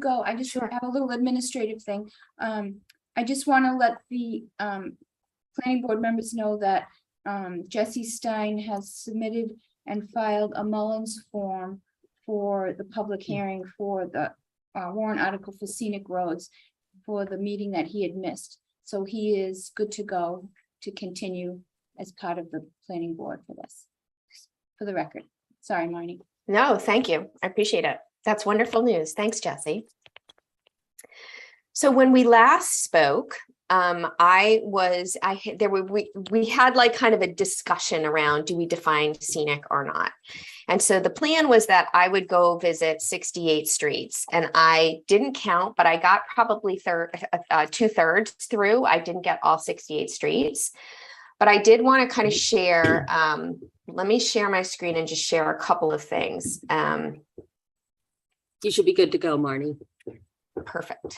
go, I just Sure. have a little administrative thing. I just want to let the planning board members know that Jesse Stein has submitted and filed a Mullins form for the public hearing for the warrant article for scenic roads for the meeting that he had missed. So he is good to go to continue as part of the planning board for this, for the record. Sorry, Marnie. No, thank you. I appreciate it. That's wonderful news. Thanks, Jesse. So when we last spoke, we had like kind of a discussion around, do we define scenic or not? And so the plan was that I would go visit 68 streets, and I didn't count, but I got probably 2/3 through. I didn't get all 68 streets, but I did want to kind of share, let me share my screen and just share a couple of things. You should be good to go, Marnie. Perfect.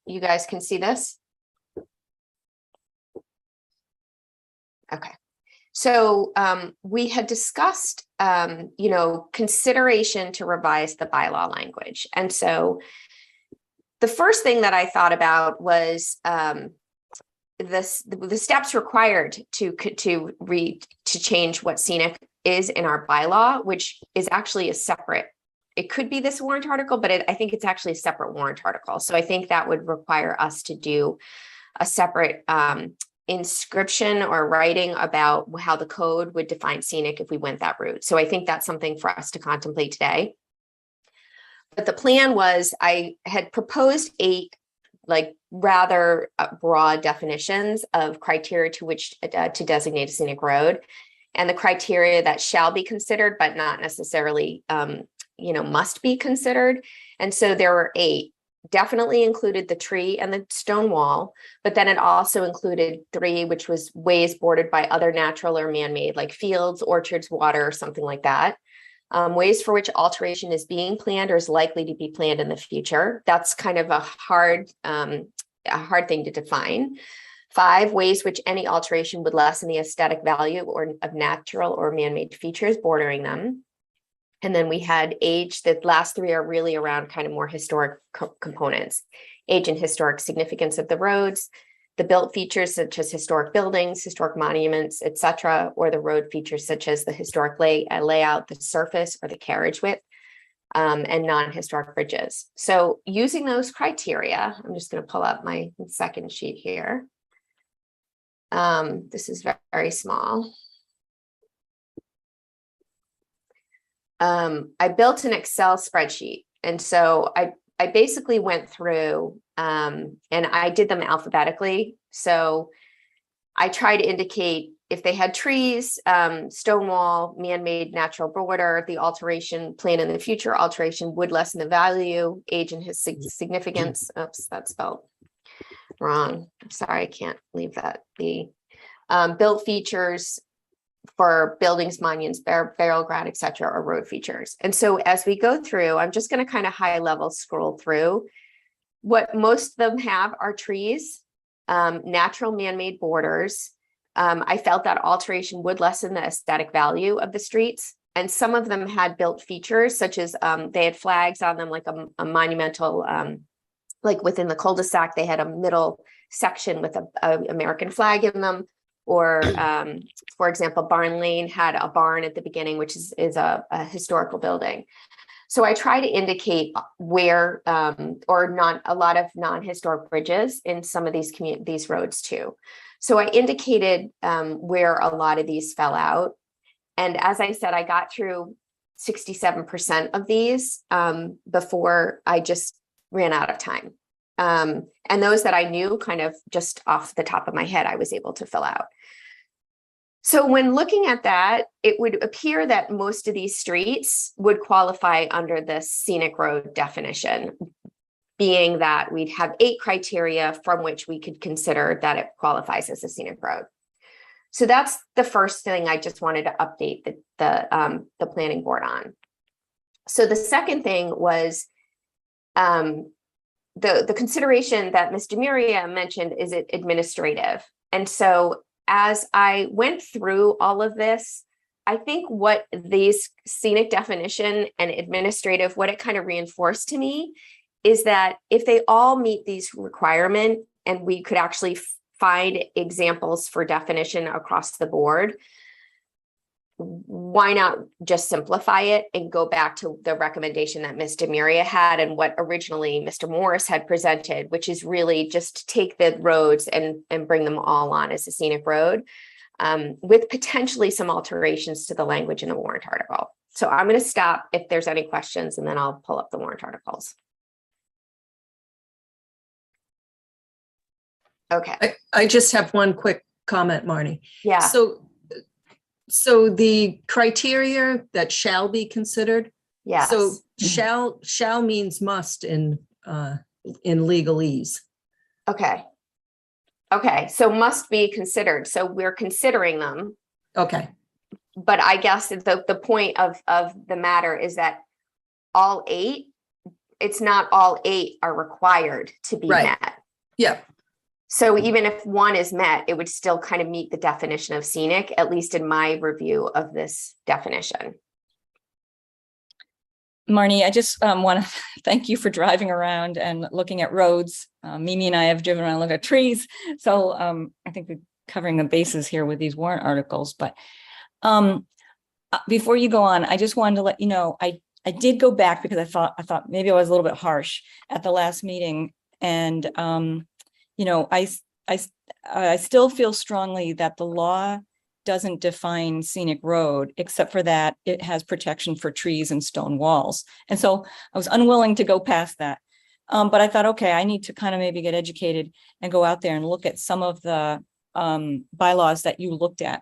You guys can see this? Okay. So we had discussed, consideration to revise the bylaw language. And so the first thing that I thought about was the steps required to change what scenic is in our bylaw, which is actually a separate. It could be this warrant article, but I think it's actually a separate warrant article. So I think that would require us to do a separate inscription or writing about how the code would define scenic if we went that route. So I think that's something for us to contemplate today. But the plan was, I had proposed 8 rather broad definitions of criteria to which to designate a scenic road, and the criteria that shall be considered, but not necessarily must be considered. And so there were 8. Definitely included the tree and the stone wall, but then it also included 3, which was ways bordered by other natural or man-made, like fields, orchards, water, or something like that. Ways for which alteration is being planned or is likely to be planned in the future. That's kind of a hard thing to define. 5, ways which any alteration would lessen the aesthetic value of natural or man-made features bordering them. And then we had age. The last 3 are really around kind of more historic components: age and historic significance of the roads, the built features such as historic buildings, historic monuments, etc., or the road features such as the historic layout, the surface, or the carriage width, and non-historic bridges. So using those criteria, I'm just going to pull up my second sheet here. This is very, very small. I built an Excel spreadsheet. And so I basically went through and I did them alphabetically. So I tried to indicate if they had trees, stone wall, man-made natural border, the alteration plan in the future, alteration would lessen the value, age and his significance. Oops, that's spelled wrong. I'm sorry, I can't leave that be. Built features for buildings, monuments, burial ground, etc., or road features. And so as we go through, I'm just going to kind of high level scroll through. What most of them have are trees, natural man-made borders. I felt that alteration would lessen the aesthetic value of the streets. And some of them had built features, such as they had flags on them, like a monumental, like within the cul-de-sac, they had a middle section with a American flag in them. Or, for example, Barn Lane had a barn at the beginning, which is a historical building. So I try to indicate where, or not a lot of non-historic bridges in some of these roads too. So I indicated where a lot of these fell out. And as I said, I got through 67% of these before I just ran out of time. And those that I knew kind of just off the top of my head, I was able to fill out. So when looking at that, it would appear that most of these streets would qualify under the scenic road definition, being that we'd have 8 criteria from which we could consider that it qualifies as a scenic road. So that's the first thing I just wanted to update the planning board on. So the second thing was the consideration that Ms. Demiria mentioned is it administrative. And so as I went through all of this, I think what these scenic definition and administrative, what it kind of reinforced to me is that if they all meet these requirements and we could actually find examples for definition across the board, why not just simplify it and go back to the recommendation that Ms. Demiria had and what originally Mr. Morris had presented, which is really just take the roads and bring them all on as a scenic road, with potentially some alterations to the language in the warrant article. So I'm going to stop if there's any questions, and then I'll pull up the warrant articles. Okay. I just have one quick comment, Marnie. Yeah. So the criteria that shall be considered. Yes. So shall means must in legalese. Okay. Okay. So must be considered. So we're considering them. Okay. But I guess the point of the matter is that all 8, it's not all 8 are required to be met. Yeah. So even if one is met, it would still kind of meet the definition of scenic, at least in my review of this definition. Marnie, I just want to thank you for driving around and looking at roads. Mimi and I have driven around and looked at trees. So I think we're covering the bases here with these warrant articles. But before you go on, I just wanted to let you know, I did go back because I thought maybe I was a little bit harsh at the last meeting. And, you know, I still feel strongly that the law doesn't define scenic road, except for that it has protection for trees and stone walls. And so I was unwilling to go past that. But I thought, okay, I need to kind of maybe get educated and go out there and look at some of the bylaws that you looked at.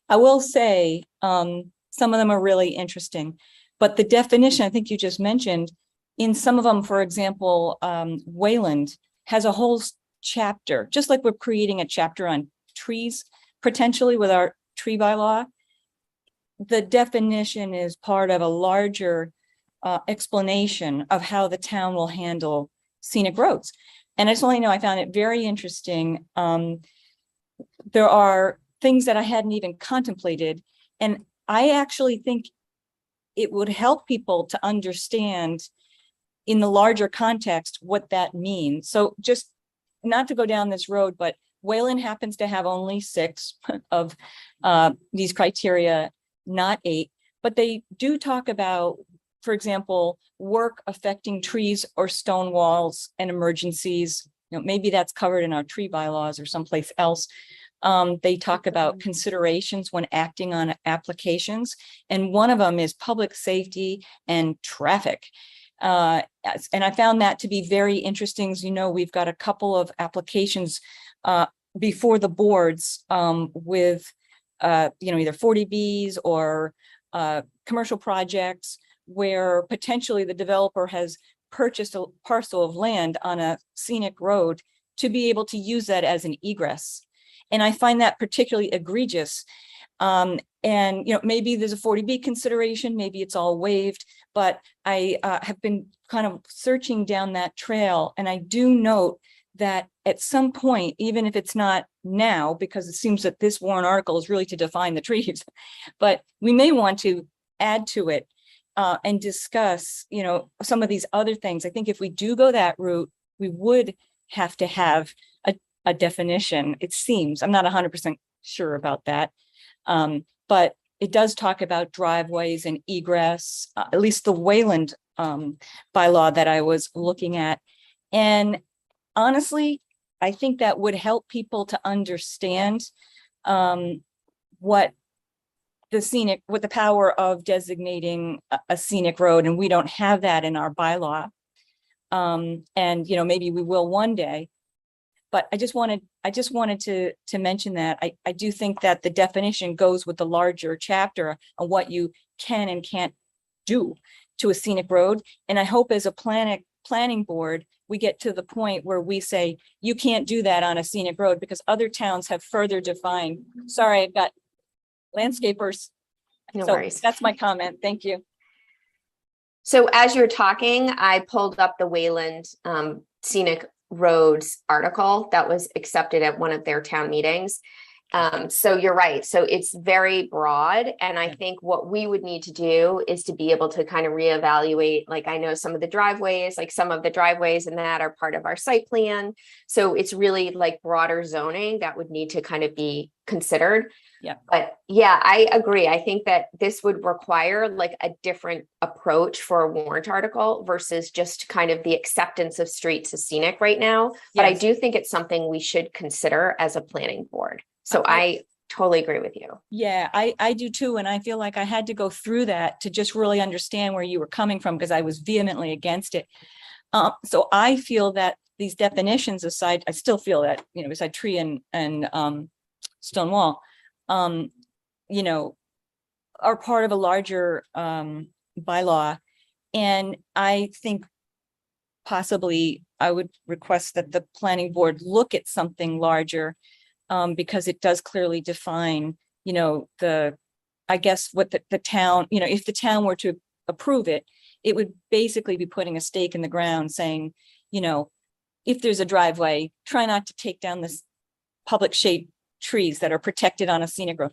I will say some of them are really interesting, but the definition I think you just mentioned, in some of them, for example, Wayland has a whole chapter, just like we're creating a chapter on trees, potentially with our tree bylaw. The definition is part of a larger explanation of how the town will handle scenic roads. And I just want you to know, I found it very interesting. There are things that I hadn't even contemplated. And I actually think it would help people to understand in the larger context what that means. So just not to go down this road, but Wayland happens to have only 6 of these criteria, not 8, but they do talk about, for example, work affecting trees or stone walls and emergencies. You know, maybe that's covered in our tree bylaws or someplace else. They talk about considerations when acting on applications, and one of them is public safety and traffic. And I found that to be very interesting. As you know, we've got a couple of applications before the boards with, you know, either 40Bs or commercial projects where potentially the developer has purchased a parcel of land on a scenic road to be able to use that as an egress. And I find that particularly egregious. And, you know, maybe there's a 40B consideration, maybe it's all waived, but I have been kind of searching down that trail. And I do note that at some point, even if it's not now, because it seems that this warrant article is really to define the trees, but we may want to add to it and discuss, you know, some of these other things. I think if we do go that route, we would have to have a definition, it seems. I'm not 100% sure about that. But it does talk about driveways and egress, at least the Wayland bylaw that I was looking at. And honestly, I think that would help people to understand what the power of designating a scenic road, and we don't have that in our bylaw. And, you know, maybe we will one day. But I just wanted to mention that I do think that the definition goes with the larger chapter on what you can and can't do to a scenic road. And I hope as a planning board, we get to the point where we say, you can't do that on a scenic road, because other towns have further defined. Sorry, I've got landscapers. No So worries. that's my comment. Thank you. So as you're talking, I pulled up the Wayland scenic roads article that was accepted at one of their town meetings. So you're right. So it's very broad. And I Yeah. think what we would need to do is to be able to kind of reevaluate, like I know some of the driveways, like some of the driveways and that are part of our site plan. So it's really like broader zoning that would need to kind of be considered. Yeah. But yeah, I agree. I think that this would require like a different approach for a warrant article versus just kind of the acceptance of streets as scenic right now. But I Yes. do think it's something we should consider as a planning board. So I totally agree with you. Yeah, I do too. And I feel like I had to go through that to just really understand where you were coming from because I was vehemently against it. So I feel that these definitions aside, I still feel that, beside tree and stone wall, you know, are part of a larger bylaw. And I think possibly I would request that the planning board look at something larger because it does clearly define, I guess what the town, if the town were to approve it, it would basically be putting a stake in the ground saying, if there's a driveway, try not to take down this public shade trees that are protected on a scenic road.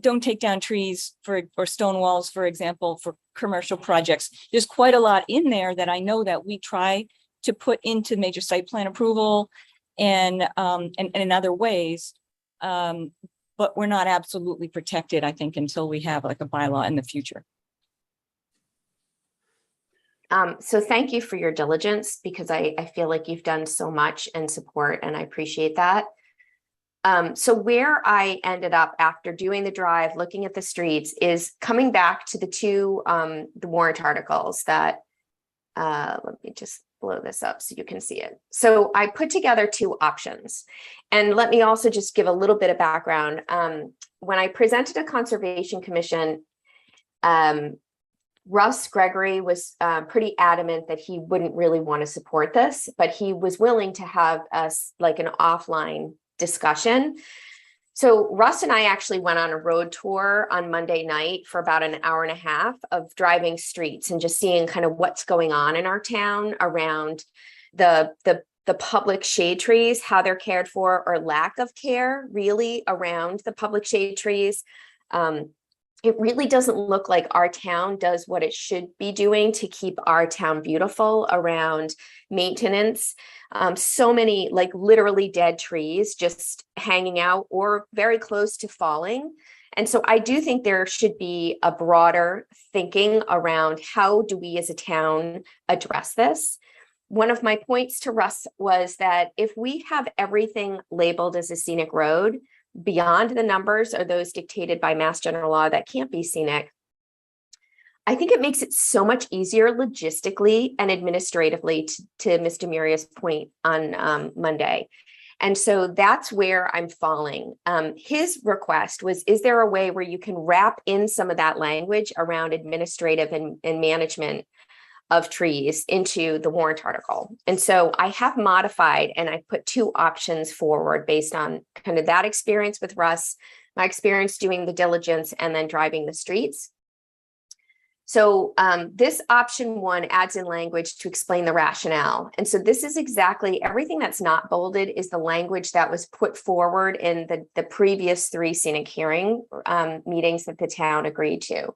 Don't take down trees or stone walls, for example, for commercial projects. There's quite a lot in there that I know that we try to put into major site plan approval and in other ways. But we're not absolutely protected, I think, until we have like a bylaw in the future. So thank you for your diligence because I feel like you've done so much and support and I appreciate that. So where I ended up after doing the drive, looking at the streets is coming back to the two, the warrant articles that, let me just blow this up so you can see it. So I put together two options and let me also just give a little bit of background. When I presented to Conservation Commission, Russ Gregory was pretty adamant that he wouldn't really want to support this, but he was willing to have us like an offline discussion. So Russ and I actually went on a road tour on Monday night for about an hour and a half of driving streets and just seeing kind of what's going on in our town around the public shade trees, how they're cared for or lack of care really around the public shade trees. It really doesn't look like our town does what it should be doing to keep our town beautiful around maintenance. So many like literally dead trees just hanging out or very close to falling. And so I do think there should be a broader thinking around how do we as a town address this. One of my points to Russ was that if we have everything labeled as a scenic road, beyond the numbers or those dictated by Mass General Law that can't be scenic, I think it makes it so much easier logistically and administratively to Mr. Muria's point on Monday. And so that's where I'm falling. His request was, is there a way where you can wrap in some of that language around administrative and management of trees into the warrant article? And so I have modified and I put two options forward based on kind of that experience with Russ, my experience doing the diligence and then driving the streets. So this option one adds in language to explain the rationale. And so this is exactly everything that's not bolded is the language that was put forward in the previous three scenic hearing meetings that the town agreed to.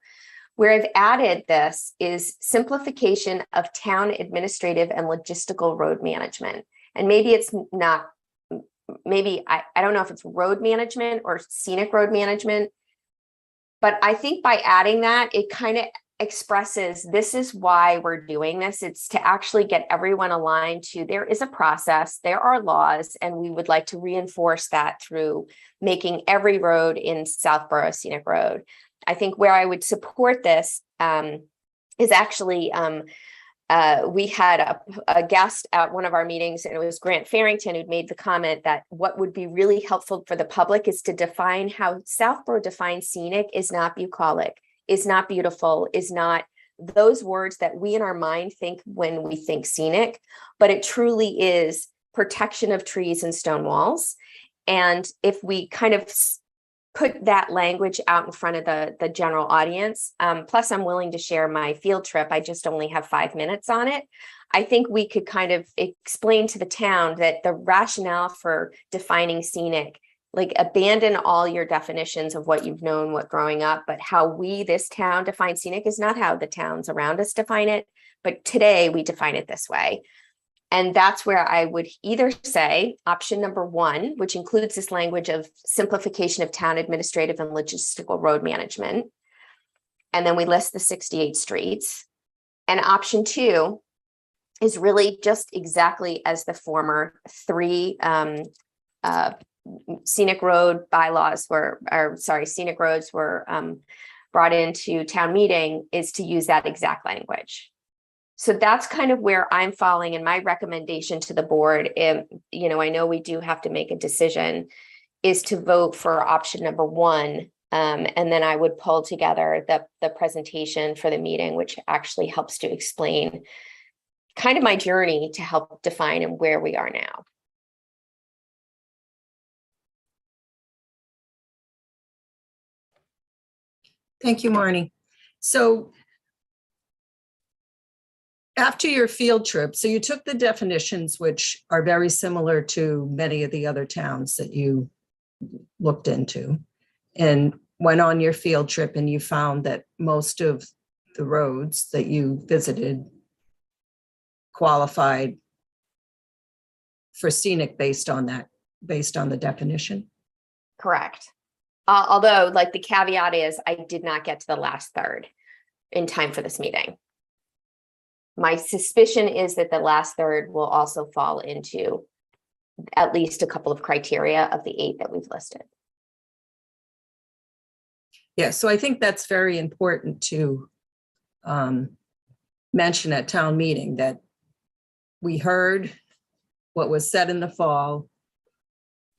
Where I've added this is simplification of town administrative and logistical road management. And maybe it's not, maybe I don't know if it's road management or scenic road management, but I think by adding that, it kind of expresses this is why we're doing this. It's to actually get everyone aligned to there is a process, there are laws, and we would like to reinforce that through making every road in Southborough a scenic road. I think where I would support this is actually, we had a guest at one of our meetings, and it was Grant Farrington who'd made the comment that what would be really helpful for the public is to define how Southborough defines scenic is not bucolic, is not beautiful, is not those words that we in our mind think when we think scenic, but it truly is protection of trees and stone walls. And if we kind of put that language out in front of the general audience. Plus, I'm willing to share my field trip. I just only have 5 minutes on it. I think we could kind of explain to the town that the rationale for defining scenic, like abandon all your definitions of what you've known, what growing up, but how we, this town, define scenic is not how the towns around us define it. But today we define it this way. And that's where I would either say option number 1, which includes this language of simplification of town administrative and logistical road management. And then we list the 68 streets. And option 2 is really just exactly as the former 3 scenic road bylaws were, or sorry, scenic roads were brought into town meeting, is to use that exact language. So that's kind of where I'm falling in my recommendation to the board. You know, I know we do have to make a decision, is to vote for option number 1. And then I would pull together the presentation for the meeting, which actually helps to explain kind of my journey to help define and where we are now. Thank you, Marnie. So after your field trip, so you took the definitions, which are very similar to many of the other towns that you looked into, and went on your field trip, and you found that most of the roads that you visited qualified for scenic based on the definition. Correct. Although, like, the caveat is I did not get to the last third in time for this meeting. My suspicion is that the last third will also fall into at least a couple of criteria of the 8 that we've listed. Yeah, so I think that's very important to mention at town meeting, that we heard what was said in the fall.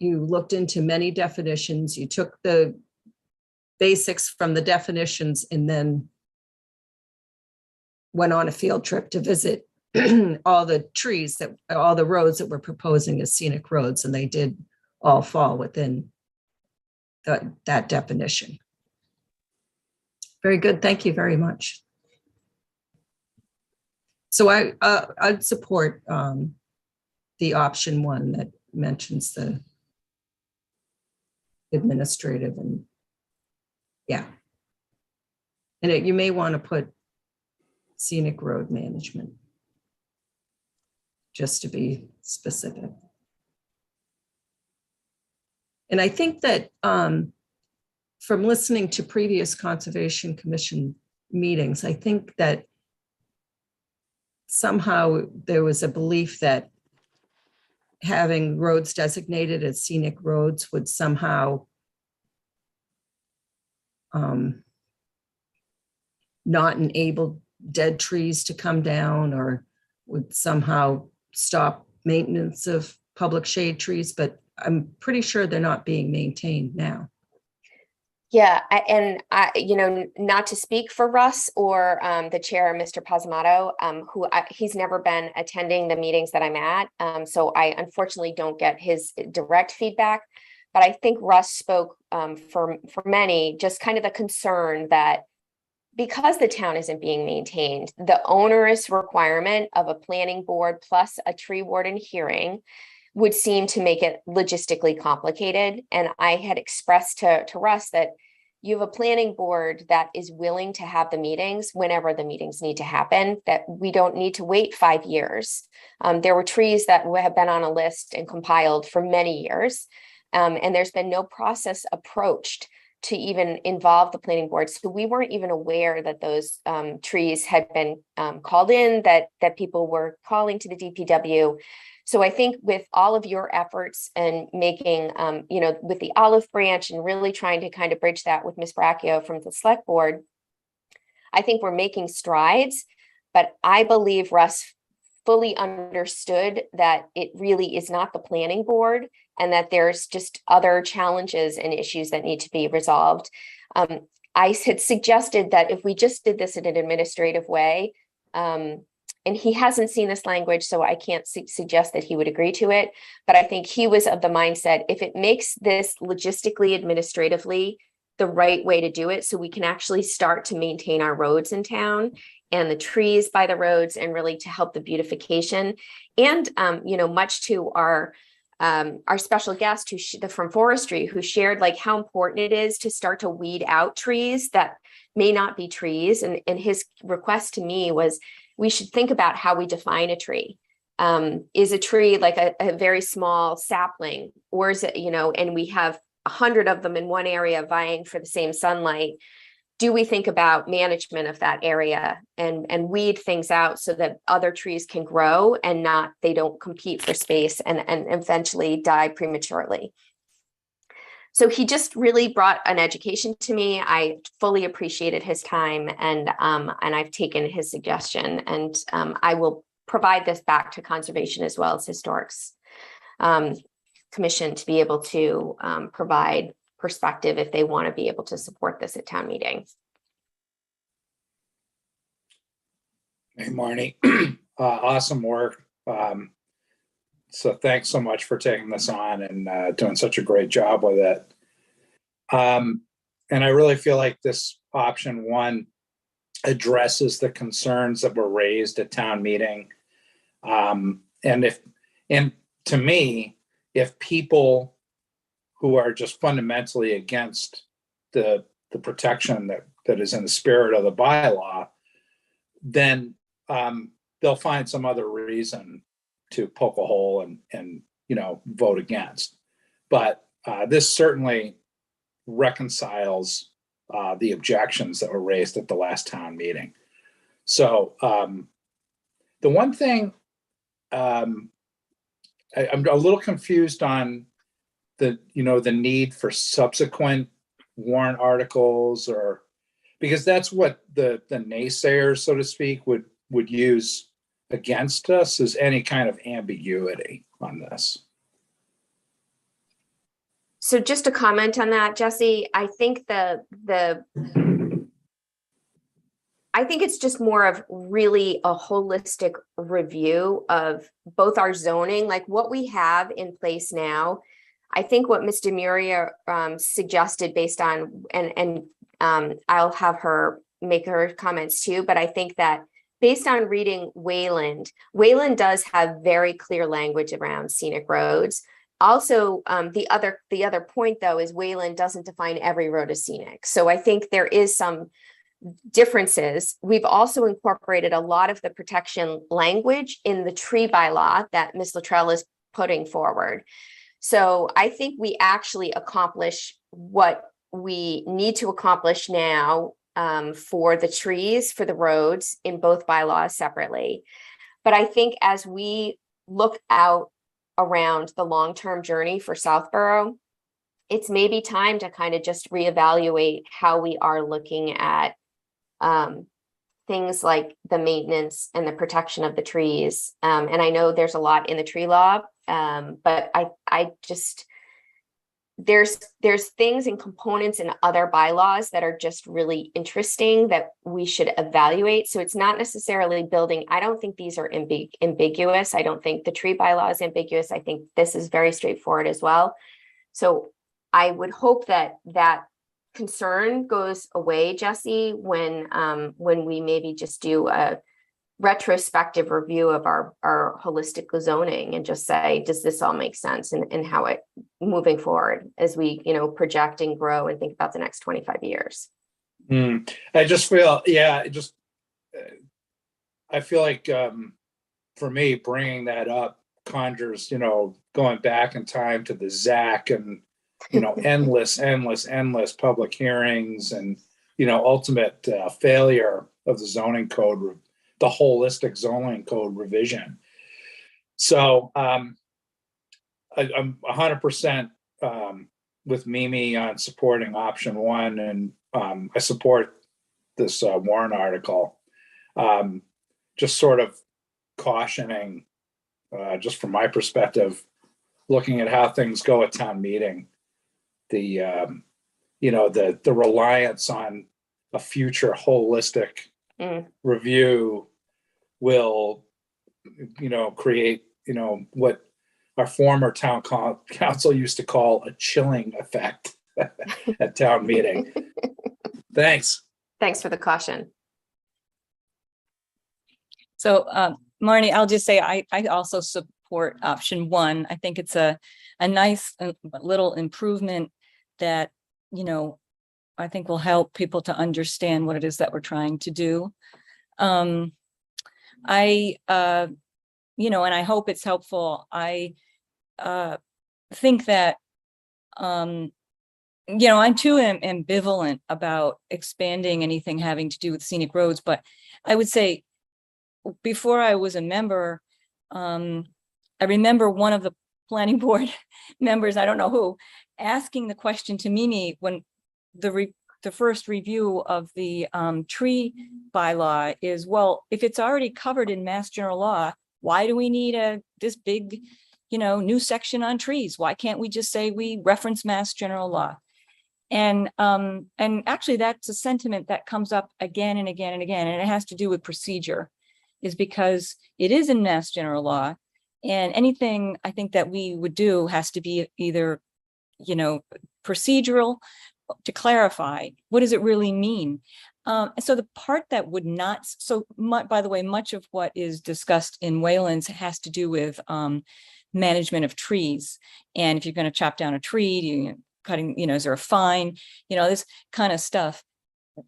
You looked into many definitions, you took the basics from the definitions, and then went on a field trip to visit all the roads that we're proposing as scenic roads, and they did all fall within that definition. Very good, thank you very much. So I'd support the option 1 that mentions the administrative, and yeah. And you may want to put scenic road management, just to be specific. And I think that from listening to previous Conservation Commission meetings, I think that somehow there was a belief that having roads designated as scenic roads would somehow not enable dead trees to come down, or would somehow stop maintenance of public shade trees, but I'm pretty sure they're not being maintained now. Yeah, you know, not to speak for Russ or the chair, Mr. Posimato, he's never been attending the meetings that I'm at, so I unfortunately don't get his direct feedback. But I think Russ spoke for many, just kind of the concern that because the town isn't being maintained, the onerous requirement of a planning board plus a tree warden hearing would seem to make it logistically complicated. And I had expressed to Russ that you have a planning board that is willing to have the meetings whenever the meetings need to happen, that we don't need to wait 5 years. There were trees that have been on a list and compiled for many years, and there's been no process approached to even involve the planning board. So we weren't even aware that those trees had been called in, that people were calling to the DPW. So I think with all of your efforts and making, you know, with the olive branch and really trying to kind of bridge that with Ms. Bracchio from the select board, I think we're making strides, but I believe Russ fully understood that it really is not the planning board and that there's just other challenges and issues that need to be resolved. I had suggested that if we just did this in an administrative way, and he hasn't seen this language, so I can't suggest that he would agree to it. But I think he was of the mindset, if it makes this logistically, administratively, the right way to do it, so we can actually start to maintain our roads in town and the trees by the roads, and really to help the beautification. And, much to our special guest from forestry, who shared like how important it is to start to weed out trees that may not be trees. And his request to me was, we should think about how we define a tree. Is a tree like a very small sapling, or is it, and we have 100 of them in one area vying for the same sunlight? Do we think about management of that area and weed things out so that other trees can grow and they don't compete for space and eventually die prematurely? So he just really brought an education to me. I fully appreciated his time, and I've taken his suggestion, and I will provide this back to Conservation as well as Historics Commission to be able to provide perspective if they want to be able to support this at town meeting. Hey, Marnie, awesome work. So thanks so much for taking this on and doing such a great job with it. And I really feel like this option one addresses the concerns that were raised at town meeting. And to me, if people who are just fundamentally against the protection that is in the spirit of the bylaw, then they'll find some other reason to poke a hole and vote against. But this certainly reconciles the objections that were raised at the last town meeting. So the one thing I'm a little confused on the need for subsequent warrant articles, or because that's what the naysayers, so to speak, would use against us, is any kind of ambiguity on this. So just to comment on that, Jesse, I think I think it's just more of really a holistic review of both our zoning, like what we have in place now. I think what Ms. Demuria suggested based on, and I'll have her make her comments too, but I think that based on reading Wayland does have very clear language around scenic roads. Also, the other point though is Wayland doesn't define every road as scenic. So I think there is some differences. We've also incorporated a lot of the protection language in the tree bylaw that Ms. Luttrell is putting forward. So I think we actually accomplish what we need to accomplish now for the trees, for the roads in both bylaws separately. But I think as we look out around the long-term journey for Southborough, it's maybe time to kind of just reevaluate how we are looking at things like the maintenance and the protection of the trees. And I know there's a lot in the tree law, but I just, there's things and components in other bylaws that are just really interesting that we should evaluate. So it's not necessarily building. I don't think these are ambiguous. I don't think the tree bylaw is ambiguous. I think this is very straightforward as well. So I would hope that that concern goes away, Jesse, when we maybe just do a retrospective review of our holistic zoning and just say, does this all make sense, and how it moving forward as we project and grow and think about the next 25 years. I just feel, I feel like for me, bringing that up conjures, going back in time to the ZAC and endless public hearings and ultimate failure of the zoning code, the holistic zoning code revision. So I'm 100% with Mimi on supporting option one, and I support this warrant article. Just sort of cautioning, just from my perspective, looking at how things go at town meeting, the reliance on a future holistic review will, create, what our former town council used to call a chilling effect at town meeting. Thanks. Thanks for the caution. So, Marnie, I'll just say, I also support option one. I think it's a nice little improvement that, I think will help people to understand what it is that we're trying to do. And I hope it's helpful. I think that, I'm too ambivalent about expanding anything having to do with scenic roads, but I would say before I was a member, I remember one of the planning board members, I don't know who, asking the question to Mimi when the first review of the tree bylaw is, well, if it's already covered in Mass General Law, why do we need this big, new section on trees? Why can't we just say we reference Mass General Law? And actually that's a sentiment that comes up again and again and again, and it has to do with procedure, is because it is in Mass General Law, and anything I think that we would do has to be either, procedural to clarify what does it really mean. So the part that would not, by the way, much of what is discussed in Wayland's has to do with management of trees. And if you're going to chop down a tree, cutting, is there a fine, this kind of stuff.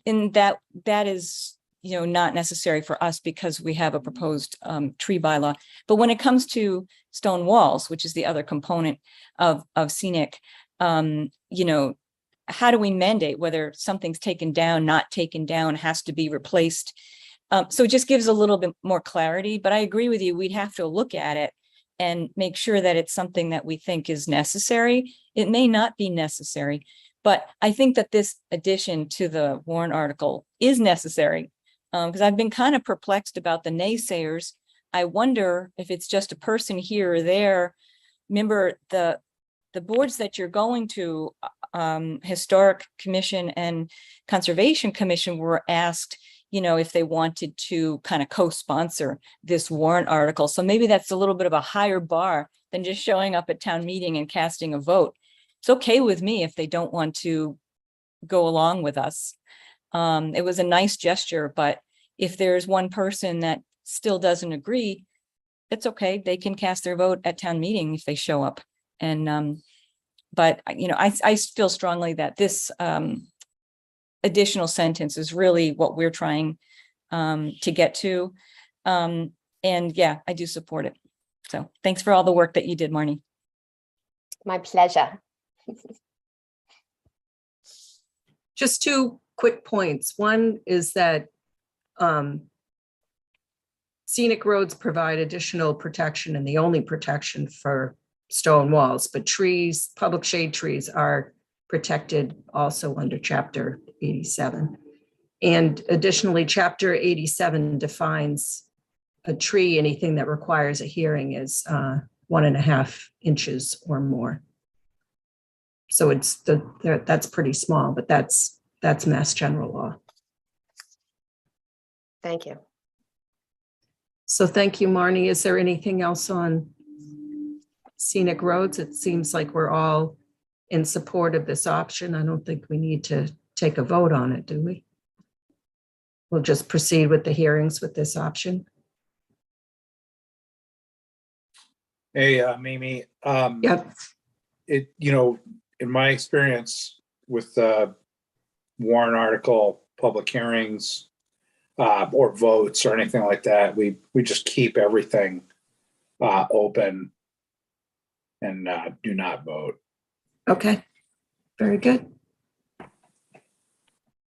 And that is, not necessary for us because we have a proposed tree bylaw. But when it comes to stone walls, which is the other component of scenic, how do we mandate whether something's taken down, not taken down, has to be replaced? So it just gives a little bit more clarity, but I agree with you. We'd have to look at it and make sure that it's something that we think is necessary. It may not be necessary, but I think that this addition to the warrant article is necessary, because I've been kind of perplexed about the naysayers. I wonder if it's just a person here or there. Remember, the boards that you're going to, Historic Commission and Conservation Commission, were asked, if they wanted to kind of co-sponsor this warrant article. So maybe that's a little bit of a higher bar than just showing up at town meeting and casting a vote. It's okay with me if they don't want to go along with us. It was a nice gesture, but if there's one person that still doesn't agree, it's okay. They can cast their vote at town meeting if they show up. And, but I feel strongly that this additional sentence is really what we're trying to get to. And yeah, I do support it. So thanks for all the work that you did, Marnie. My pleasure. Just two quick points. One is that scenic roads provide additional protection, and the only protection for stone walls, but trees, public shade trees, are protected also under Chapter 87. And additionally, Chapter 87 defines a tree, anything that requires a hearing, as 1.5 inches or more. So it's that's pretty small, but that's Mass General Law. Thank you. So thank you, Marnie. Is there anything else on scenic roads? It seems like we're all in support of this option. I don't think we need to take a vote on it, do we? We'll just proceed with the hearings with this option. Hey, Mimi. Yep. In my experience with the warrant article, public hearings, or votes or anything like that, we just keep everything open and do not vote. Okay, very good.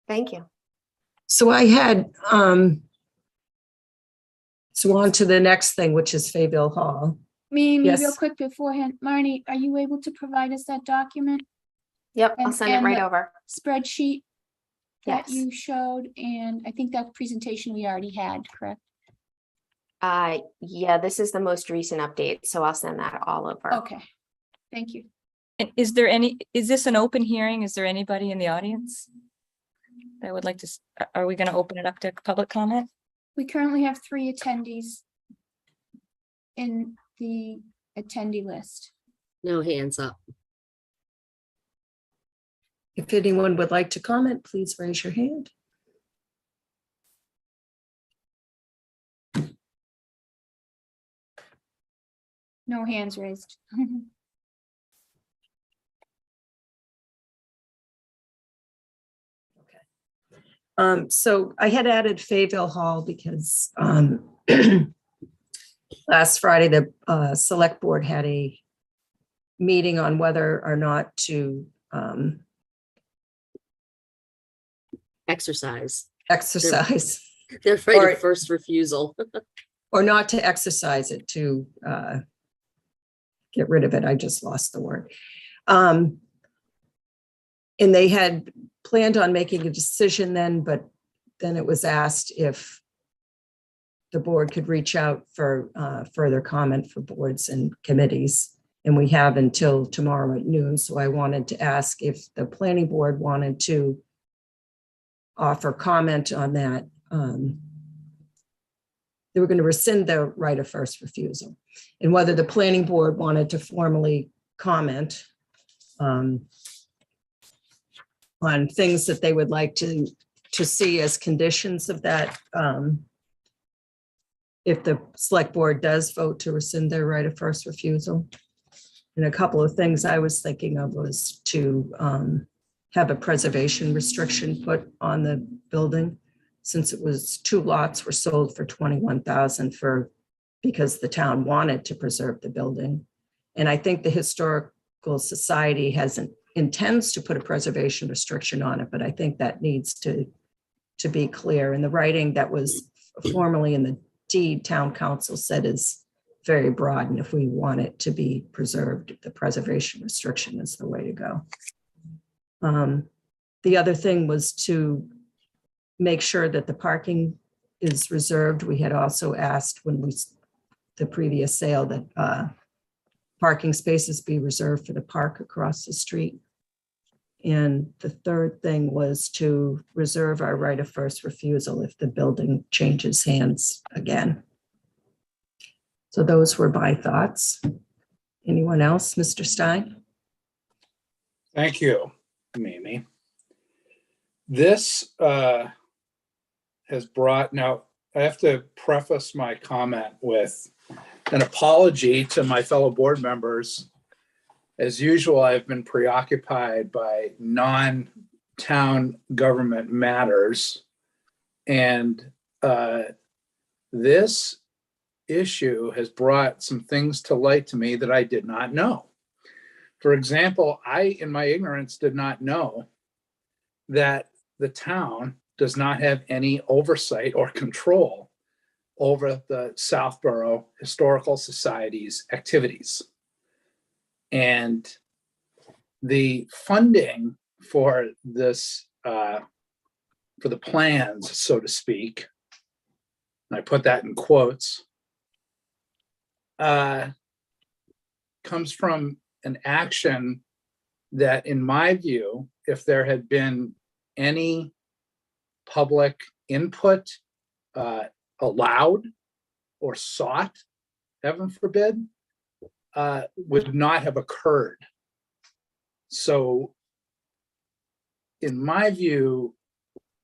Thank you. So I had, so on to the next thing, which is Fayville Hall. Mimi, real Yes. quick beforehand, Marnie, are you able to provide us that document Yep, I'll And- send it and right the- over. spreadsheet that Yes. you showed? And I think that presentation we already had, correct? Yeah, this is the most recent update, so I'll send that all over. Okay, thank you. And is this an open hearing? Is there anybody in the audience that would like to, are we going to open it up to public comment? We currently have 3 attendees in the attendee list. No hands up. If anyone would like to comment, please raise your hand. No hands raised. So I had added Fayetteville Hall because last Friday, the select board had a meeting on whether or not to Exercise. exercise They're afraid Or- of first refusal. or not to exercise it, to get rid of it. I just lost the word. And they had planned on making a decision then, but then it was asked if the board could reach out for further comment for boards and committees. And we have until tomorrow at noon. So I wanted to ask if the planning board wanted to offer comment on that. They were going to rescind the right of first refusal, and whether the planning board wanted to formally comment on things that they would like to see as conditions of that. If the select board does vote to rescind their right of first refusal. And a couple of things I was thinking of was to have a preservation restriction put on the building, since it was 2 lots were sold for $21,000 because the town wanted to preserve the building. And I think the Historical Society intends to put a preservation restriction on it, but I think that needs to be clear. And the writing that was formerly in the deed, town council said is very broad, and if we want it to be preserved, the preservation restriction is the way to go. The other thing was to make sure that the parking is reserved. We had also asked when the previous sale that parking spaces be reserved for the park across the street. And the third thing was to reserve our right of first refusal if the building changes hands again. So those were my thoughts. Anyone else, Mr. Stein? Thank you, Mimi. This has brought, now I have to preface my comment with an apology to my fellow board members. As usual, I've been preoccupied by non-town government matters. And this issue has brought some things to light to me that I did not know. For example, I, in my ignorance, did not know that the town does not have any oversight or control over the Southborough Historical Society's activities. And the funding for this, for the plans, so to speak, and I put that in quotes, comes from an action that, in my view, if there had been any public input allowed or sought, heaven forbid, would not have occurred. So in my view,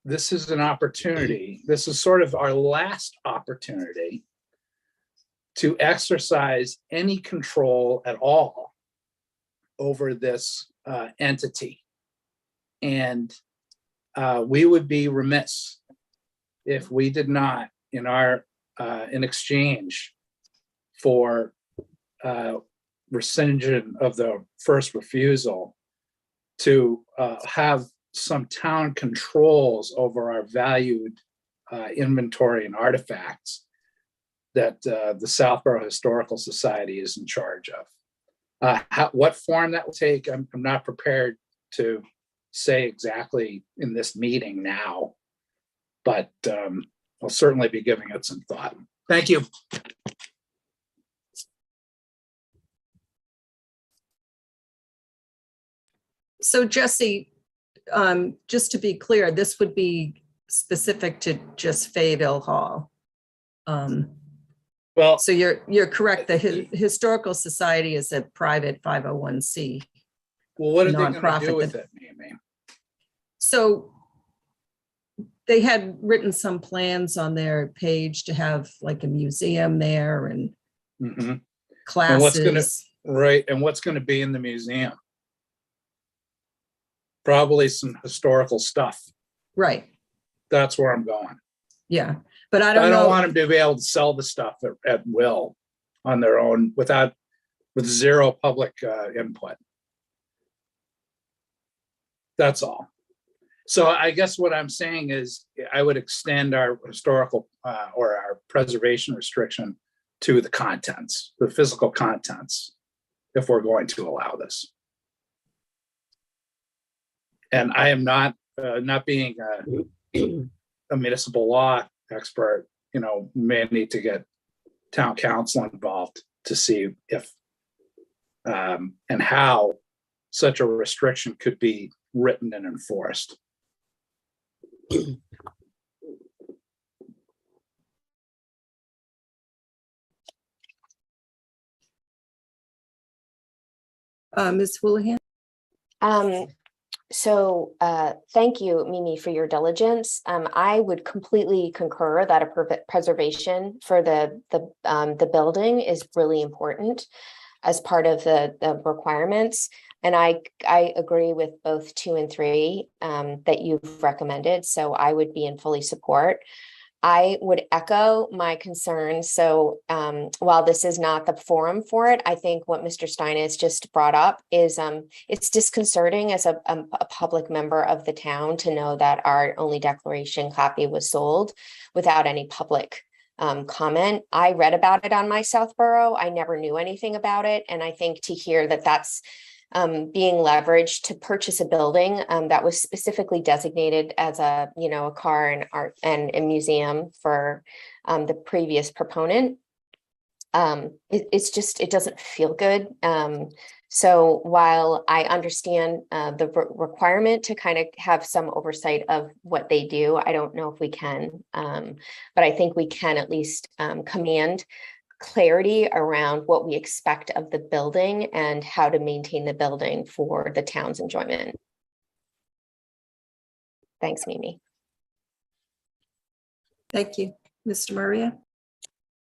this is an opportunity. This is sort of our last opportunity to exercise any control at all over this entity. And we would be remiss if we did not, in exchange for rescission of the first refusal, to have some town controls over our valued inventory and artifacts that the Southborough Historical Society is in charge of. What form that will take, I'm not prepared to say exactly in this meeting now, but I'll certainly be giving it some thought. Thank you. So Jesse, just to be clear, this would be specific to just Fayetteville Hall. Well, So you're correct. The Historical Society is a private 501c. what are they going to nonprofit do with that- it, Mimi? So they had written some plans on their page to have like a museum there and Mhm. classes. what's gonna- Right, and what's going to be in the museum? Probably some historical stuff. Right, That's where I'm going. yeah. But I I don't don't know. want them to be able to sell the stuff at will on their own with zero public input. That's all. So I guess what I'm saying is I would extend our historical or our preservation restriction to the contents, the physical contents, if we're going to allow this. And I am not being a municipal law expert, may need to get town council involved to see if and how such a restriction could be written and enforced. Ms. Houlihan? Thank you, Mimi, for your diligence. I would completely concur that a preservation for the building is really important as part of the requirements. And I agree with both 2 and 3 that you've recommended. So I would be in fully support. I would echo my concerns. So while this is not the forum for it, I think what Mr. Stein has just brought up is it's disconcerting as a public member of the town to know that our only declaration copy was sold without any public comment. I read about it on my Southborough. I never knew anything about it. And I think to hear that that's being leveraged to purchase a building that was specifically designated as a car and art and a museum for the previous proponent. It doesn't feel good. So while I understand the requirement to kind of have some oversight of what they do, I don't know if we can, but I think we can at least command clarity around what we expect of the building and how to maintain the building for the town's enjoyment. Thanks, Mimi. Thank you. Mr. Maria?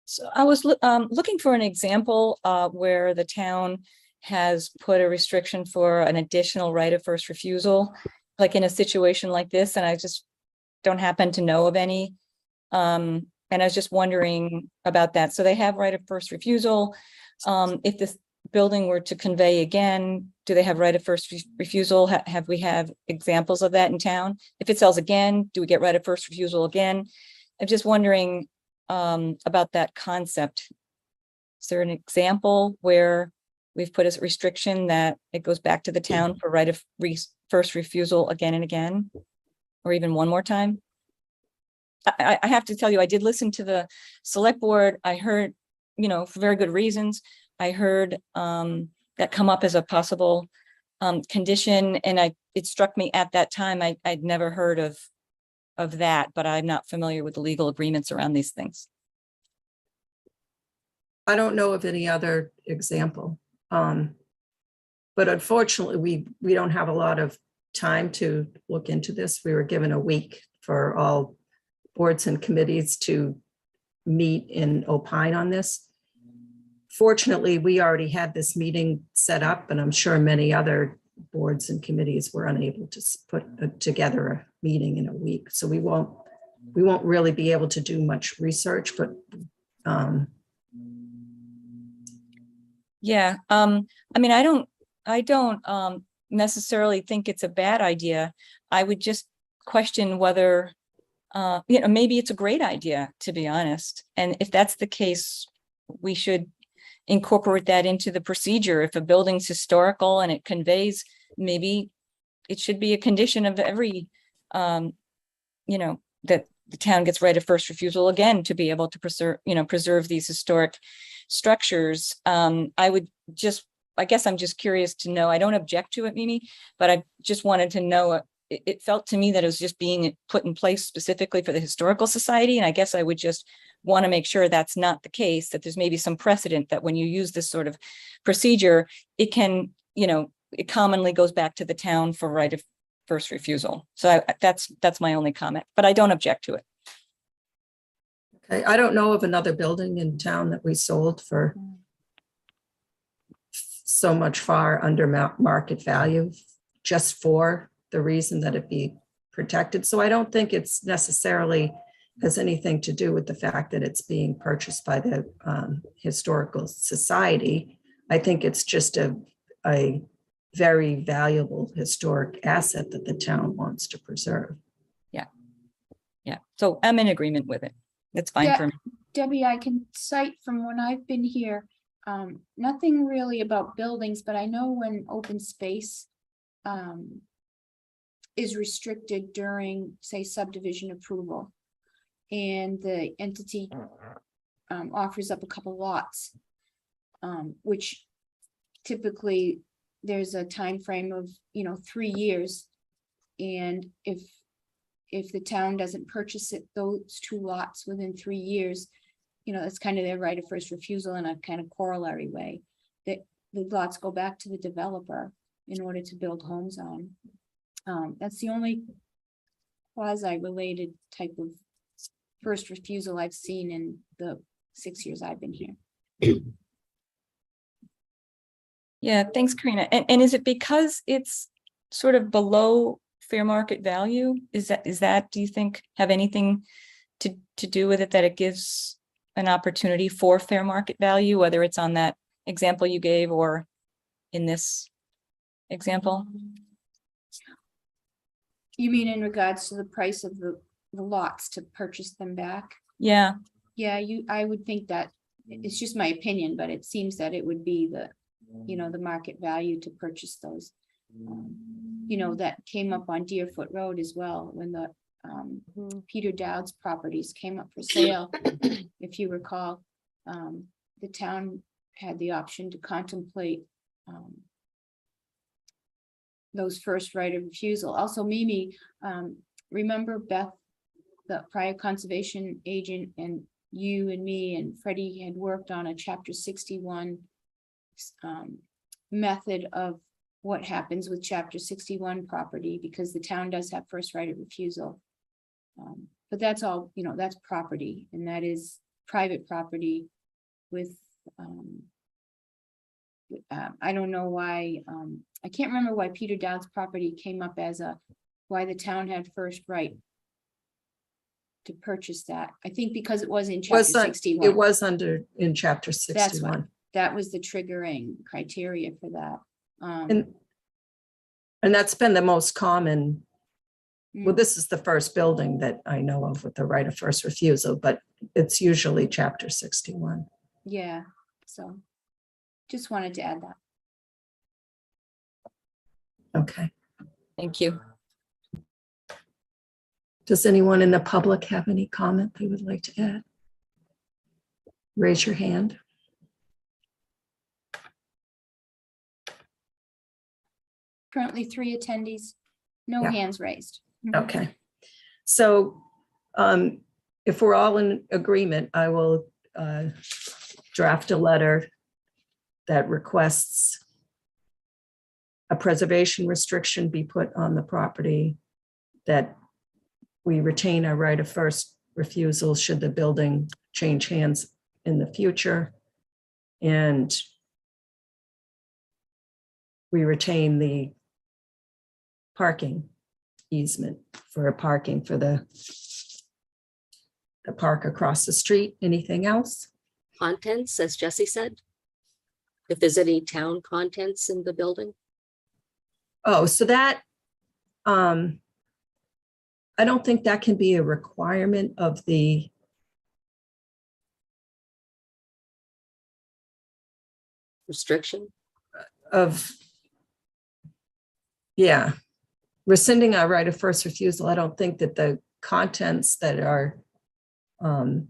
So I was looking for an example where the town has put a restriction for an additional right of first refusal, like in a situation like this, and I just don't happen to know of any. And I was just wondering about that. So they have right of first refusal. If this building were to convey again, do they have right of first refusal? Have we have examples of that in town? If it sells again, do we get right of first refusal again? I'm just wondering about that concept. Is there an example where we've put a restriction that it goes back to the town for right of first refusal again and again, or even one more time? I have to tell you, I did listen to the select board. I heard, for very good reasons, I heard that come up as a possible condition, and it struck me at that time. I'd never heard of that, but I'm not familiar with the legal agreements around these things. I don't know of any other example. But unfortunately, we don't have a lot of time to look into this. We were given a week for all boards and committees to meet and opine on this. Fortunately, we already had this meeting set up, and I'm sure many other boards and committees were unable to put together a meeting in a week. So we won't really be able to do much research, but yeah, I mean, I don't necessarily think it's a bad idea. I would just question whether maybe it's a great idea, to be honest. And if that's the case, we should incorporate that into the procedure. If a building's historical and it conveys, maybe it should be a condition of every, that the town gets right of first refusal again to be able to preserve these historic structures. I guess I'm just curious to know. I don't object to it, Mimi, but I just wanted to know it felt to me that it was just being put in place specifically for the Historical Society. And I guess I would just want to make sure that's not the case, that there's maybe some precedent that when you use this sort of procedure, it can, it commonly goes back to the town for right of first refusal. So that's my only comment, but I don't object to it. Okay, I don't know of another building in town that we sold for so much far under market value, just for the reason that it be protected. So I don't think it's necessarily has anything to do with the fact that it's being purchased by the Historical Society. I think it's just a very valuable historic asset that the town wants to preserve. Yeah. So I'm in agreement with it. That's fine Yeah. for me. Debbie, I can cite from when I've been here, nothing really about buildings, but I know when open space is restricted during, say, subdivision approval, and the entity offers up a couple lots, which typically there's a time frame of 3 years, and if the town doesn't purchase those 2 lots within 3 years, it's kind of their right of first refusal in a kind of corollary way, that the lots go back to the developer in order to build homes on. That's the only quasi-related type of first refusal I've seen in the 6 years I've been here. Yeah, thanks, Karina. And is it because it's sort of below fair market value? Is that, do you think, have anything to do with it, that it gives an opportunity for fair market value, whether it's on that example you gave or in this example? You mean in regards to the price of the lots to purchase them back? Yeah, Yeah, I would think that, it's just my opinion, but it seems that it would be the market value to purchase those. That came up on Deerfoot Road as well, when the Peter Dowd's properties came up for sale. If you recall, the town had the option to contemplate those first right of refusal. Also, Mimi, remember Beth, the prior conservation agent, and you and me and Freddie had worked on a chapter 61 method of what happens with chapter 61 property, because the town does have first right of refusal. But that's all, that's property, and that is private property with, I don't know why, I can't remember why Peter Dowd's property came up as why the town had first right to purchase that. I think because it was in chapter 61. It was in chapter That's why. 61. That was the triggering criteria for that. And that's been the most common. Well, this is the first building that I know of with the right of first refusal, but it's usually chapter 61. Yeah, so just wanted to add that. Okay. thank you. Does anyone in the public have any comment they would like to add? Raise your hand. Currently 3 attendees, no Yeah. hands raised. Okay. So if we're all in agreement, I will draft a letter that requests a preservation restriction be put on the property, that we retain our right of first refusal should the building change hands in the future, and we retain the parking easement for parking for the park across the street. Anything else? Contents, as Jesse said. If there's any town contents in the building. Oh, so that, I don't think that can be a requirement of the Restriction. Yeah, rescinding our right of first refusal. I don't think that the contents that are the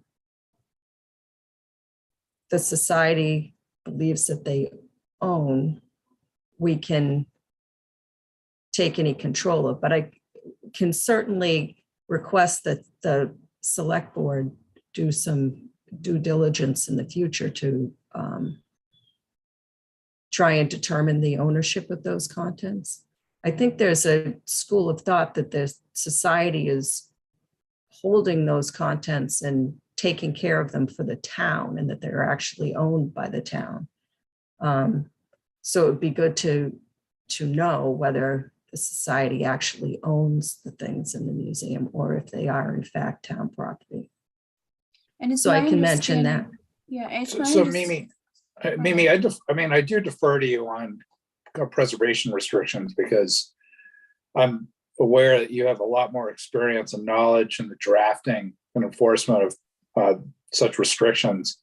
society believes that they own, we can take any control of. But can certainly request that the select board do some due diligence in the future to try and determine the ownership of those contents. I think there's a school of thought that the society is holding those contents and taking care of them for the town, and that they're actually owned by the town. So it would be good to know whether the society actually owns the things in the museum, or if they are in fact town property. And it's So I my can mention that. understanding- Yeah, and it's So my so understanding. Mimi, I do defer to you on preservation restrictions, because I'm aware that you have a lot more experience and knowledge in the drafting and enforcement of such restrictions.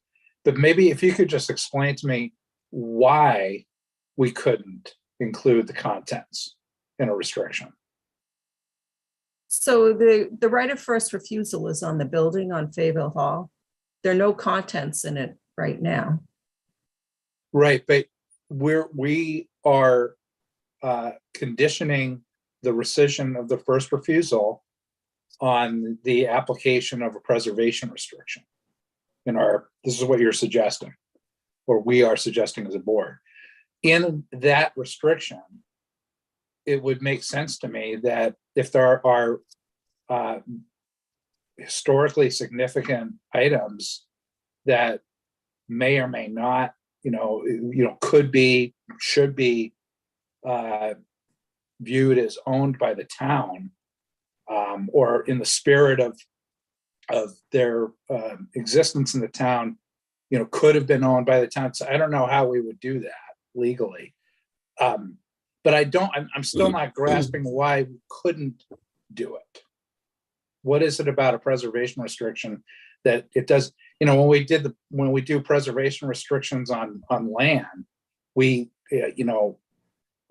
But maybe if you could just explain to me why we couldn't include the contents in a restriction. So the right of first refusal is on the building on Fayville Hall. There are no contents in it right now. Right, but we are conditioning the rescission of the first refusal on the application of a preservation restriction. This is what you're suggesting, or we are suggesting as a board. In that restriction, it would make sense to me that if there are historically significant items that may or may not, could be, should be viewed as owned by the town, or in the spirit of their existence in the town, could have been owned by the town. So I don't know how we would do that legally. But I'm still not grasping why we couldn't do it. What is it about a preservation restriction that it does? When we do preservation restrictions on land, we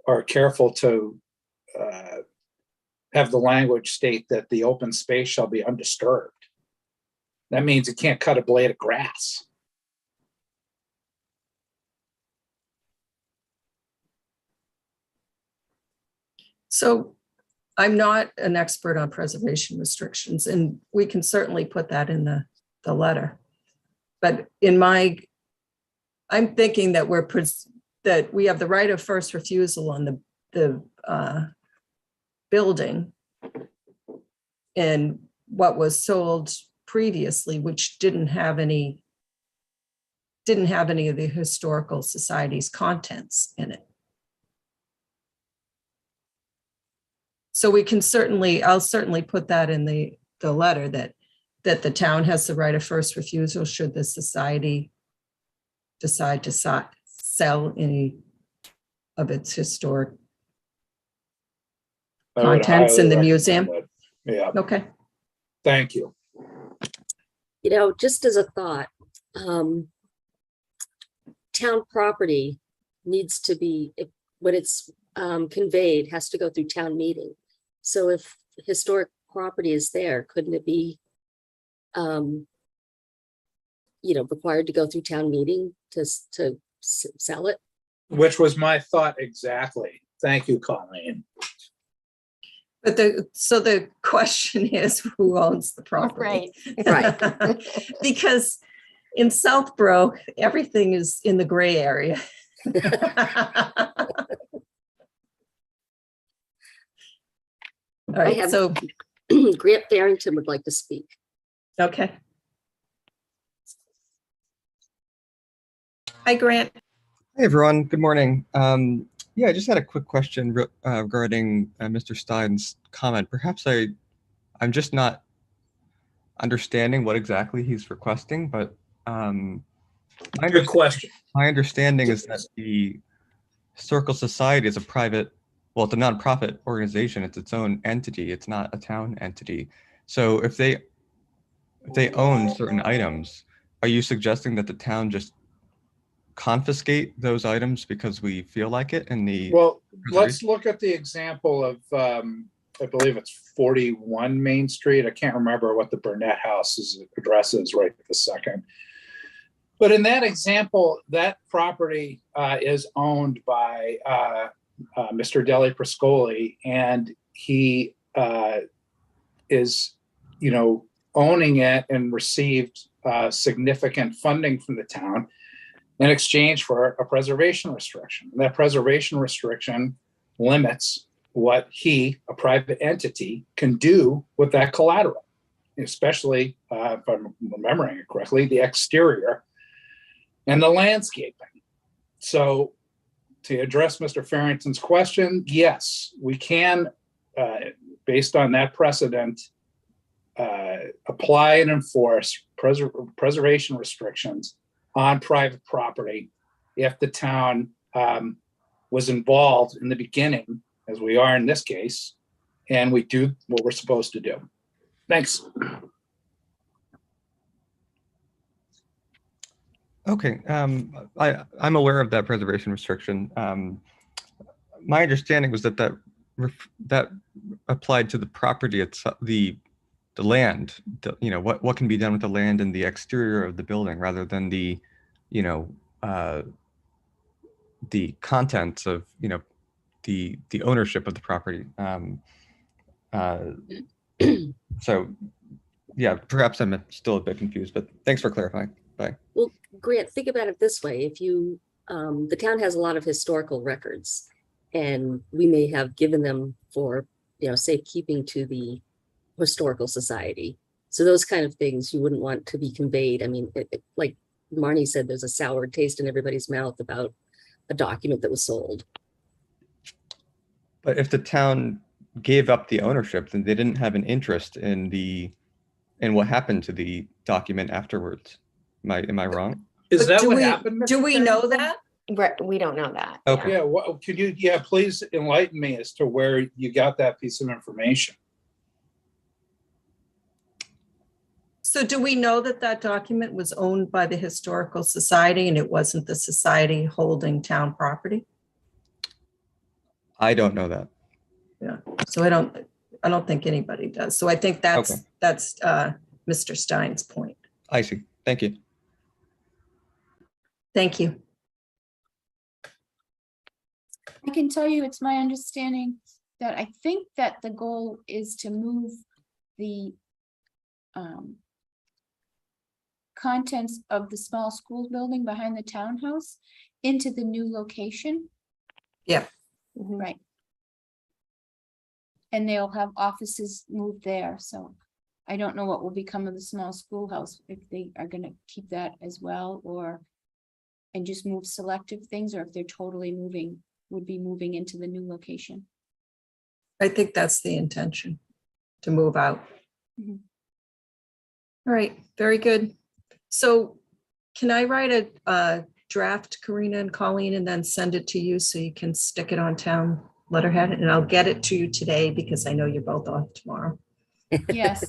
are careful to have the language state that the open space shall be undisturbed. That means you can't cut a blade of grass. So I'm not an expert on preservation restrictions, and we can certainly put that in the letter. But I'm thinking that that we have the right of first refusal on the building and what was sold previously, which didn't have any of the historical society's contents in it. So I'll certainly put that in the letter that the town has the right of first refusal should the society decide to sell any of its historic I would contents in the highly museum. recommend it. Yeah, Okay. thank you. Just as a thought, town property needs to be, when it's conveyed, has to go through town meeting. So if historic property is there, couldn't it be, required to go through town meeting to sell it? Which was my thought exactly. Thank you, Colleen. But the question is, who owns the property? Right. Because in Southborough, everything is in the gray area. All right, have- so, Grant Barrington would like to speak. okay. Hi, Grant. Hey everyone, good morning. Yeah, I just had a quick question regarding Mr. Stein's comment. Perhaps I'm just not understanding what exactly he's requesting, but Good question. my understanding is that the Historical Society is a private, well, it's a nonprofit organization. It's its own entity. It's not a town entity. So if they own certain items, are you suggesting that the town just confiscate those items because we feel like it in the Well, let's look at the example of, I believe it's 41 Main Street. I can't remember what the Burnett House's address is right this second. But in that example, that property is owned by Mr. Deli Priscoli, and he is, owning it and received significant funding from the town in exchange for a preservation restriction. And that preservation restriction limits what he, a private entity, can do with that collateral, especially, if I'm remembering it correctly, the exterior and the landscaping. So to address Mr. Farrington's question, yes, we can, based on that precedent, apply and enforce preservation restrictions on private property if the town was involved in the beginning, as we are in this case, and we do what we're supposed to do. Thanks. Okay, I'm aware of that preservation restriction. My understanding was that that applied to the property itself, the land, what can be done with the land and the exterior of the building, rather than the contents of the ownership of the property. So yeah, perhaps I'm still a bit confused, but thanks for clarifying. Bye. Well, Grant, think about it this way. If you, the town has a lot of historical records, and we may have given them for, safekeeping to the Historical Society. So those kind of things you wouldn't want to be conveyed. I mean, like Marnie said, there's a sour taste in everybody's mouth about a document that was sold. But if the town gave up the ownership, then they didn't have an interest in what happened to the document afterwards. Am I wrong? Is But that do what we- happened? Do Mr. we know Farrington? that? We don't know that. Okay. Yeah, could you, please enlighten me as to where you got that piece of information? So do we know that that document was owned by the Historical Society and it wasn't the society holding town property? I don't know that. So I don't think anybody does. So I think that's Okay. Mr. Stein's point. I see. Thank you. Thank you. I can tell you, it's my understanding that I think that the goal is to move the contents of the small school building behind the townhouse into the new location. Yeah. Mhm. Right. And they'll have offices moved there, so I don't know what will become of the small schoolhouse, if they are gonna keep that as well, or and just move selective things, or if they're totally would be moving into the new location. I think that's the intention, to move out. Mhm. All right, very good. So can I write a draft, Karina and Colleen, and then send it to you so you can stick it on town letterhead? And I'll get it to you today because I know you're both off tomorrow. Yes,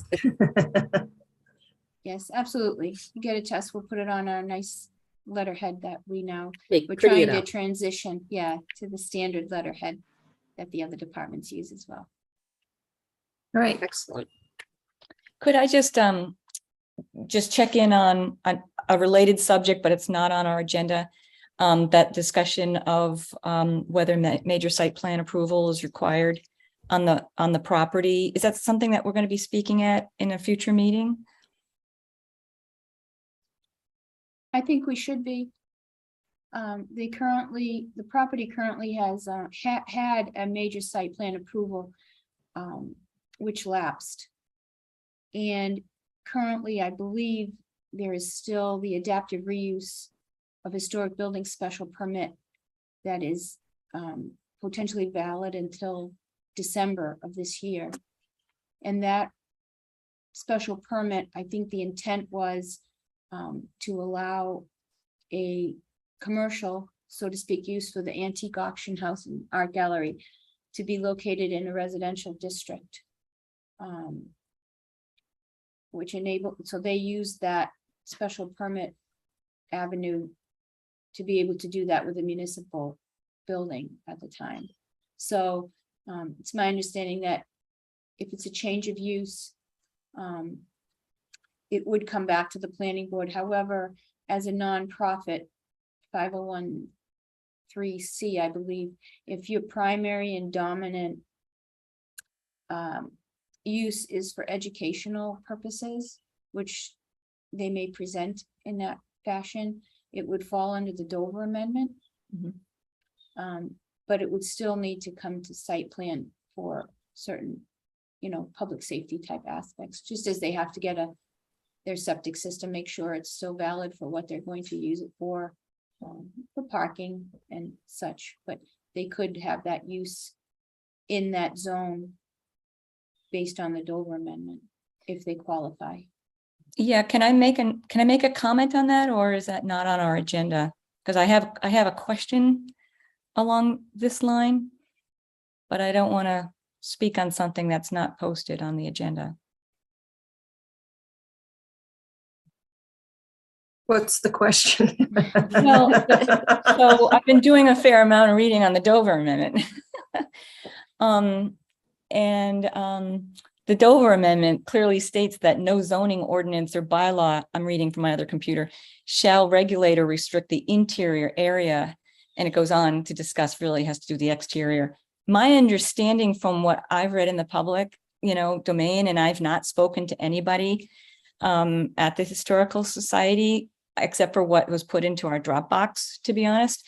yes, absolutely. You get a test, we'll put it on our nice letterhead that we're Pretty trying it to up. transition, to the standard letterhead that the other departments use as well. All right, Excellent. Could I just check in on a related subject, but it's not on our agenda? That discussion of whether major site plan approval is required on the property. Is that something that we're going to be speaking at in a future meeting? I think we should be. The property currently has had a major site plan approval, which lapsed. And currently, I believe there is still the adaptive reuse of historic building special permit that is potentially valid until December of this year. And that special permit, I think the intent was to allow a commercial, so to speak, use for the antique auction house and art gallery to be located in a residential district. Which so they used that special permit avenue to be able to do that with a municipal building at the time. So it's my understanding that if it's a change of use, it would come back to the planning board. However, as a nonprofit, 501(c), I believe, if your primary and dominant use is for educational purposes, which they may present in that fashion, it would fall under the Dover Amendment. But it would still need to come to site plan for certain, public safety type aspects, just as they have to get their septic system, make sure it's still valid for what they're going to use it for parking and such, but they could have that use in that zone based on the Dover Amendment, if they qualify. Yeah, can I make a comment on that, or is that not on our agenda? Because I have a question along this line, but I don't want to speak on something that's not posted on the agenda. What's the question? Well, so I've been doing a fair amount of reading on the Dover Amendment. The Dover Amendment clearly states that no zoning ordinance or bylaw, I'm reading from my other computer, shall regulate or restrict the interior area. And it goes on to discuss, really has to do with the exterior. My understanding from what I've read in the public, domain, and I've not spoken to anybody at the Historical Society, except for what was put into our Dropbox, to be honest.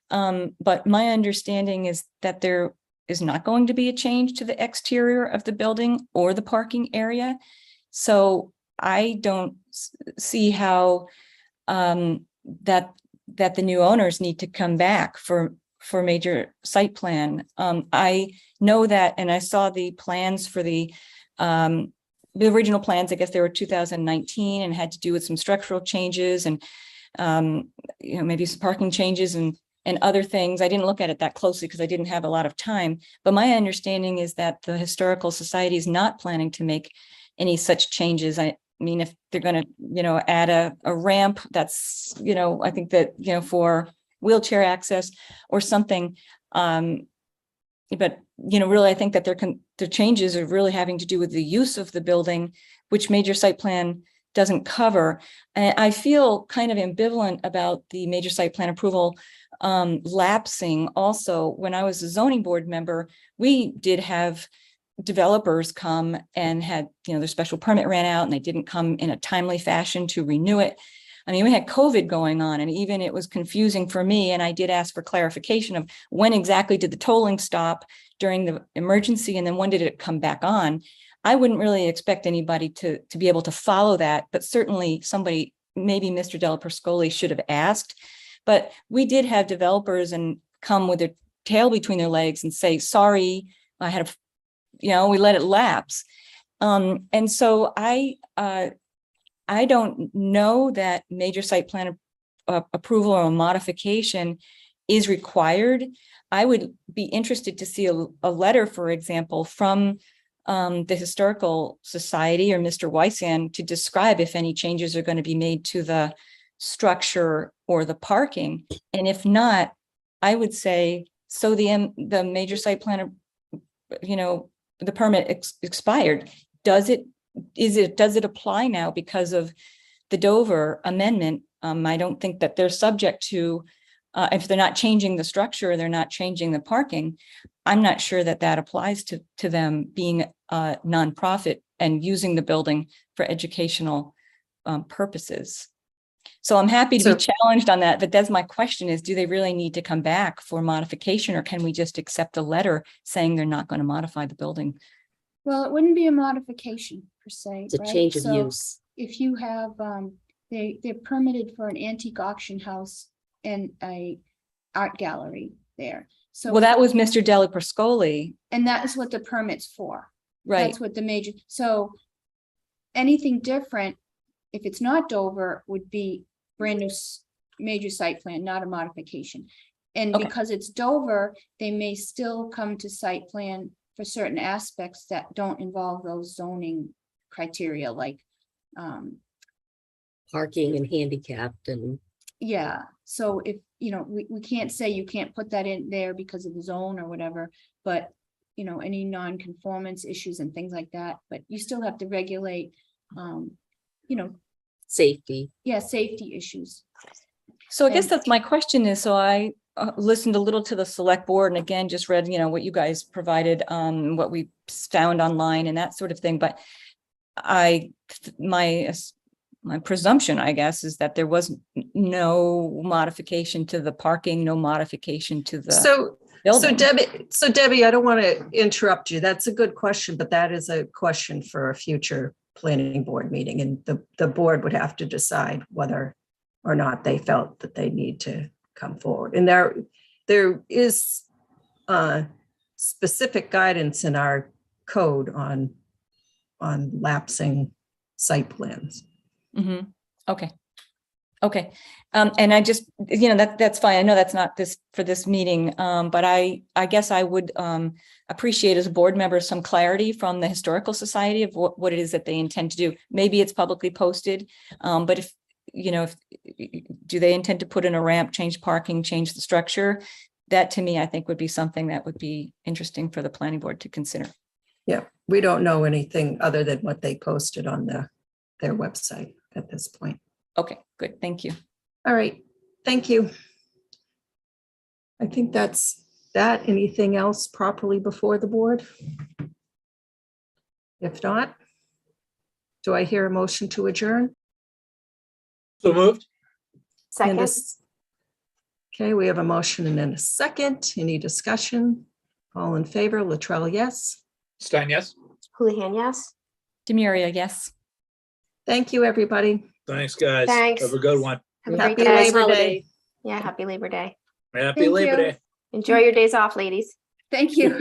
But my understanding is that there is not going to be a change to the exterior of the building or the parking area. So I don't see how that the new owners need to come back for major site plan. I know that, and I saw the plans for the original plans, I guess they were 2019 and had to do with some structural changes and maybe some parking changes and other things. I didn't look at it that closely because I didn't have a lot of time. But my understanding is that the Historical Society is not planning to make any such changes. I mean, if they're going to, add a ramp, that's, I think that, for wheelchair access or something. But, really, I think that the changes are really having to do with the use of the building, which major site plan doesn't cover. And I feel kind of ambivalent about the major site plan approval lapsing. Also, when I was a zoning board member, we did have developers come and had, their special permit ran out and they didn't come in a timely fashion to renew it. I mean, we had COVID going on, and even it was confusing for me. And I did ask for clarification of when exactly did the tolling stop during the emergency, and then when did it come back on? I wouldn't really expect anybody to be able to follow that, but certainly somebody, maybe Mr. Della Perscoli, should have asked. But we did have developers and come with their tail between their legs and say, sorry, I had we let it lapse. And so I don't know that major site plan approval or a modification is required. I would be interested to see a letter, for example, from the Historical Society or Mr. Wysan to describe if any changes are going to be made to the structure or the parking. And if not, I would say, so the major site plan, the permit expired. Does it apply now because of the Dover Amendment? I don't think that they're subject to, if they're not changing the structure, they're not changing the parking. I'm not sure that applies to them being a nonprofit and using the building for educational purposes. So I'm happy to be challenged on that, but that's my question is, do they really need to come back for modification, or can we just accept a letter saying they're not going to modify the building? Well, it wouldn't be a modification per se. It's a right? change of So use. if you have, they're permitted for an antique auction house and a art gallery there. So, Well, that was Mr. Della Perscoli. and that is what the permit's for. Right. That's what the major, so anything different, if it's not Dover, would be brand new major site plan, not a modification. And Okay. because it's Dover, they may still come to site plan for certain aspects that don't involve those zoning criteria, like, Parking and handicapped and yeah, so if, we can't say you can't put that in there because of the zone or whatever, but, any non-conformance issues and things like that, but you still have to regulate, safety. yeah, safety issues. So I guess And- that's my question is, so I listened a little to the select board and again, just read, what you guys provided, what we found online and that sort of thing. But my presumption, I guess, is that there was no modification to the parking, no modification to the So building. Debbie, I don't want to interrupt you. That's a good question, but that is a question for a future planning board meeting. And the board would have to decide whether or not they felt that they need to come forward. And there is specific guidance in our code on lapsing site plans. Mhm. Okay. And I just, that's fine. I know that's not for this meeting. But I guess I would appreciate as a board member some clarity from the Historical Society of what it is that they intend to do. Maybe it's publicly posted, but if do they intend to put in a ramp, change parking, change the structure? That to me, I think would be something that would be interesting for the planning board to consider. Yeah, we don't know anything other than what they posted on their website at this point. Okay, good. Thank you. All right, thank you. I think that's that. Anything else properly before the board? If not, do I hear a motion to adjourn? So moved. And Second, Okay, we have a motion and then a second. Any discussion? All in favor, Latrell, yes. Stein, yes? Houlihan, yes. Demuria, yes. Thank you, everybody. Thanks, guys. Thanks. Have a good one. Have a Happy great day. Labor Holiday. Day. Yeah, happy Labor Day. Happy Thank Labor you. Day. Enjoy your days off, ladies. Thank you.